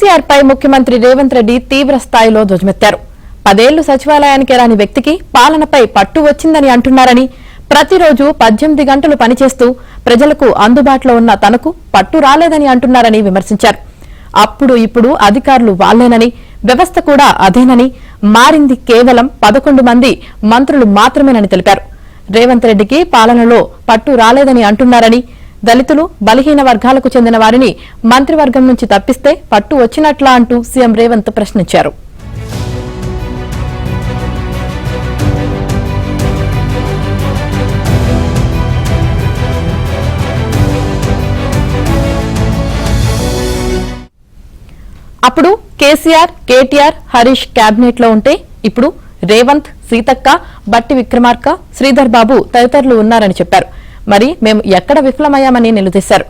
కేసీఆర్ పై ముఖ్యమంత్రి రేవంత్ రెడ్డి తీవ్ర స్థాయిలో ధ్వజమెత్తారు. 10 ఏళ్లు సచివాలయానికి రాని వ్యక్తికి పాలనపై పట్టు వచ్చిందని అంటున్నారని, ప్రతిరోజు 18 గంటలు పనిచేస్తూ ప్రజలకు అందుబాటులో ఉన్న తనకు పట్టు రాలేదని అంటున్నారని విమర్శించారు. అప్పుడు ఇప్పుడు అధికారులు వాళ్లేనని, వ్యవస్థ కూడా అదేనని, మారింది కేవలం 11 మంది మంత్రులు మాత్రమేనని తెలిపారు. రేవంత్ రెడ్డికి పాలనలో పట్టు రాలేదని అంటున్నారని, దళితులు, బలహీన వర్గాలకు చెందిన వారిని మంత్రివర్గం నుంచి తప్పిస్తే పట్టు వచ్చినట్లా అంటూ సీఎం రేవంత్ ప్రశ్నించారు. అప్పుడు కేసీఆర్, కేటీఆర్, హరీష్ కేబినెట్ లో ఉంటే ఇప్పుడు రేవంత్, సీతక్క, బట్టి విక్రమార్క, శ్రీధర్ బాబు తదితరులు ఉన్నారని చెప్పారు. మరి మేము ఎక్కడ విఫలమయ్యామని నిలదీశారు.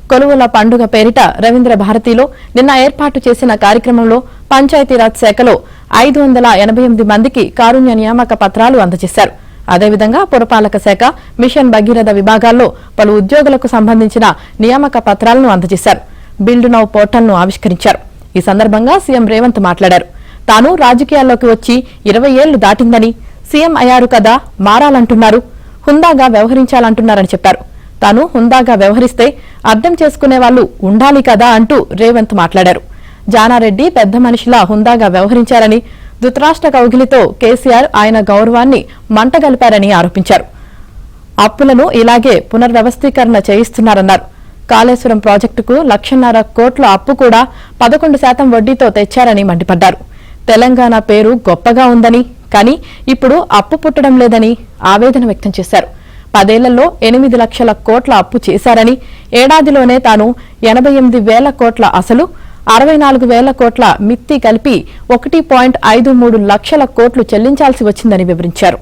కొలువుల పండుగ పేరిట రవీంద్ర భారతిలో నిన్న ఏర్పాటు చేసిన కార్యక్రమంలో పంచాయతీరాజ్ శాఖలో 588 మందికి కారుణ్య నియామక పత్రాలు అందజేశారు. అదేవిధంగా పురపాలక శాఖ, మిషన్ భగీరథ విభాగాల్లో పలు ఉద్యోగులకు సంబంధించిన నియామక పత్రాలను అందజేశారు. బిల్డ్ నౌ పోర్టల్ను ఆవిష్కరించారు. ఈ సందర్భంగా సీఎం రేవంత్ మాట్లాడారు. తాను రాజకీయాల్లోకి వచ్చి 20 ఏళ్లు దాటిందని, సీఎం అయ్యారు కదా మారాలంటున్నారు, హుందాగా వ్యవహరించాలంటున్నారని చెప్పారు. తాను హుందాగా వ్యవహరిస్తే అర్థం చేసుకునే వాళ్లు ఉండాలి కదా అంటూ రేవంత్ మాట్లాడారు. జానారెడ్డి పెద్ద మనిషిలా హుందాగా వ్యవహరించారని, ధృతరాష్ట్ర కౌగిలితో కేసీఆర్ ఆయన గౌరవాన్ని మంటగలిపారని ఆరోపించారు. అప్పులను ఇలాగే పునర్వ్యవస్థీకరణ చేయిస్తున్నారన్నారు. కాళేశ్వరం ప్రాజెక్టుకు 1,50,000 కోట్ల అప్పు కూడా 11% వడ్డీతో తెచ్చారని మండిపడ్డారు. తెలంగాణ పేరు గొప్పగా ఉందని, కానీ ఇప్పుడు అప్పు పుట్టడం లేదని ఆవేదన వ్యక్తం చేశారు. 10 ఏళ్లలో 8 లక్షల కోట్ల అప్పు చేశారని, ఏడాదిలోనే తాను 88,000 కోట్ల అసలు, 64,000 కోట్ల మిత్తి కలిపి 1.53 లక్షల కోట్లు చెల్లించాల్సి వచ్చిందని వివరించారు.